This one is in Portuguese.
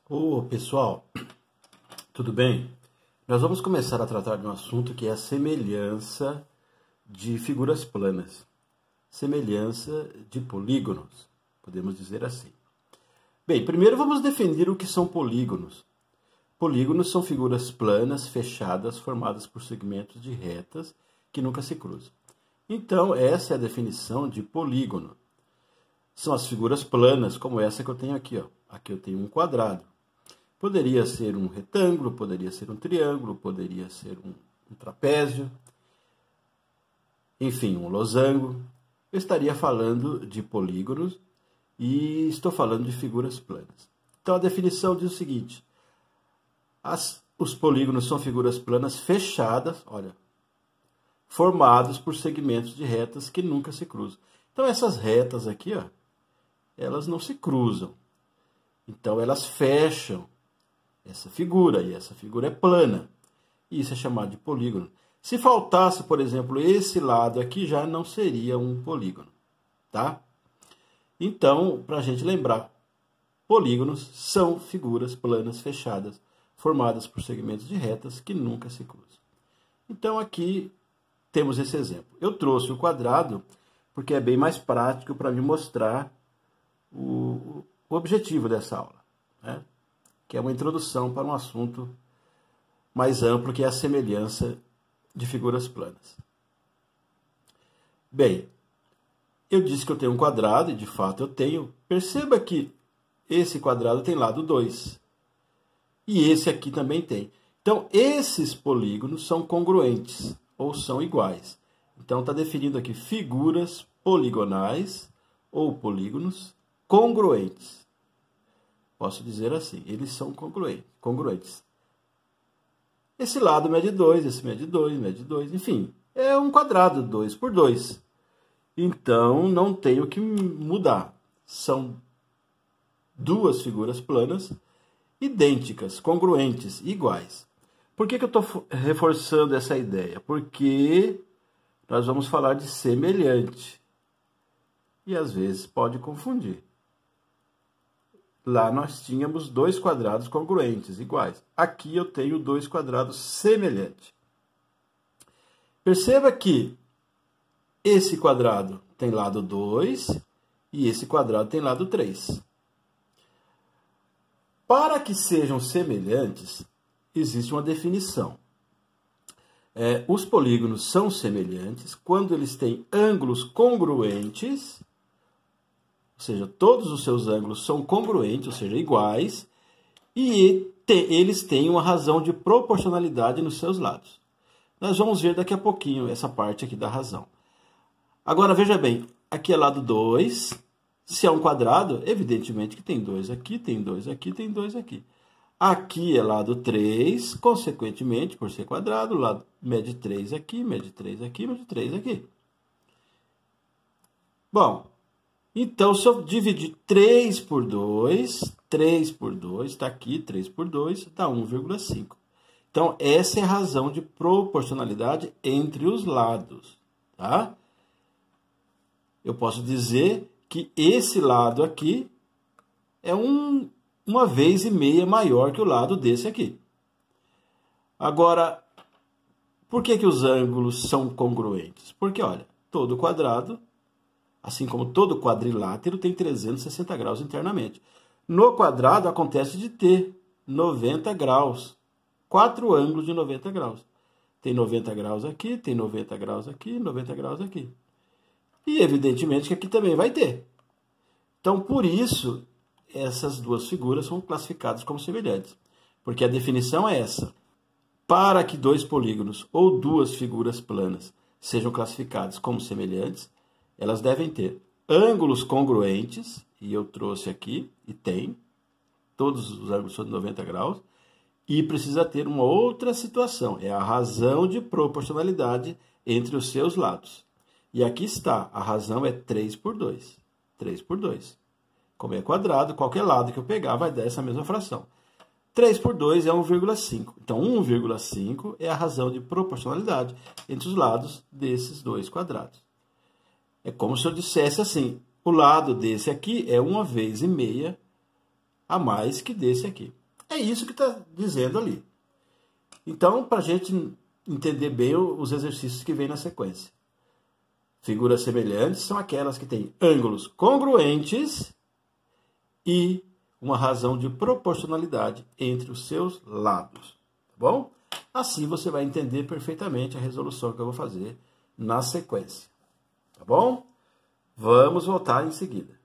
Ô, pessoal, tudo bem? Nós vamos começar a tratar de um assunto que é a semelhança de figuras planas, semelhança de polígonos, podemos dizer assim. Bem, primeiro vamos definir o que são polígonos. Polígonos são figuras planas, fechadas, formadas por segmentos de retas que nunca se cruzam. Então, essa é a definição de polígono. São as figuras planas, como essa que eu tenho aqui, ó. Aqui eu tenho um quadrado. Poderia ser um retângulo, poderia ser um triângulo, poderia ser um trapézio, enfim, um losango. Eu estaria falando de polígonos e estou falando de figuras planas. Então, a definição diz o seguinte: os polígonos são figuras planas fechadas, olha, formados por segmentos de retas que nunca se cruzam. Então, essas retas aqui, ó, elas não se cruzam. Então, elas fecham essa figura, e essa figura é plana. E isso é chamado de polígono. Se faltasse, por exemplo, esse lado aqui, já não seria um polígono, tá? Então, para a gente lembrar, polígonos são figuras planas fechadas, formadas por segmentos de retas que nunca se cruzam. Então, aqui temos esse exemplo. Eu trouxe o quadrado porque é bem mais prático para me mostrar o objetivo dessa aula, né? Que é uma introdução para um assunto mais amplo, que é a semelhança de figuras planas. Bem, eu disse que eu tenho um quadrado, e de fato eu tenho. Perceba que esse quadrado tem lado 2. E esse aqui também tem. Então, esses polígonos são congruentes, ou são iguais. Então, está definido aqui figuras poligonais, ou polígonos congruentes. Posso dizer assim, eles são congruentes. Esse lado mede 2, esse mede 2, mede 2, enfim. É um quadrado, 2 por 2. Então, não tem o que mudar. São duas figuras planas, idênticas, congruentes, iguais. Por que eu estou reforçando essa ideia? Porque nós vamos falar de semelhante. E, às vezes, pode confundir. Lá nós tínhamos dois quadrados congruentes, iguais. Aqui eu tenho dois quadrados semelhantes. Perceba que esse quadrado tem lado 2 e esse quadrado tem lado 3. Para que sejam semelhantes, existe uma definição. Os polígonos são semelhantes quando eles têm ângulos congruentes, ou seja, todos os seus ângulos são congruentes, ou seja, iguais, e eles têm uma razão de proporcionalidade nos seus lados. Nós vamos ver daqui a pouquinho essa parte aqui da razão. Agora, veja bem, aqui é lado 2, se é um quadrado, evidentemente que tem 2 aqui, tem 2 aqui, tem 2 aqui. Aqui é lado 3, consequentemente, por ser quadrado, lado mede 3 aqui, mede 3 aqui, mede 3 aqui. Bom, então, se eu dividir 3 por 2, está aqui, 3 por 2, dá 1,5. Então, essa é a razão de proporcionalidade entre os lados, tá? Eu posso dizer que esse lado aqui é uma vez e meia maior que o lado desse aqui. Agora, por que os ângulos são congruentes? Porque, olha, todo quadrado, assim como todo quadrilátero, tem 360 graus internamente. No quadrado, acontece de ter 90 graus. 4 ângulos de 90 graus. Tem 90 graus aqui, tem 90 graus aqui, 90 graus aqui. E, evidentemente, que aqui também vai ter. Então, por isso, essas duas figuras são classificadas como semelhantes. Porque a definição é essa. Para que dois polígonos ou duas figuras planas sejam classificadas como semelhantes, elas devem ter ângulos congruentes, e eu trouxe aqui, e tem, todos os ângulos são de 90 graus, e precisa ter uma outra situação, é a razão de proporcionalidade entre os seus lados. E aqui está, a razão é 3 por 2. 3 por 2. Como é quadrado, qualquer lado que eu pegar vai dar essa mesma fração. 3 por 2 é 1,5. Então, 1,5 é a razão de proporcionalidade entre os lados desses dois quadrados. É como se eu dissesse assim, o lado desse aqui é 1 vez e meia a mais que desse aqui. É isso que está dizendo ali. Então, para a gente entender bem os exercícios que vem na sequência. Figuras semelhantes são aquelas que têm ângulos congruentes e uma razão de proporcionalidade entre os seus lados. Tá bom? Assim você vai entender perfeitamente a resolução que eu vou fazer na sequência. Tá bom? Vamos voltar em seguida.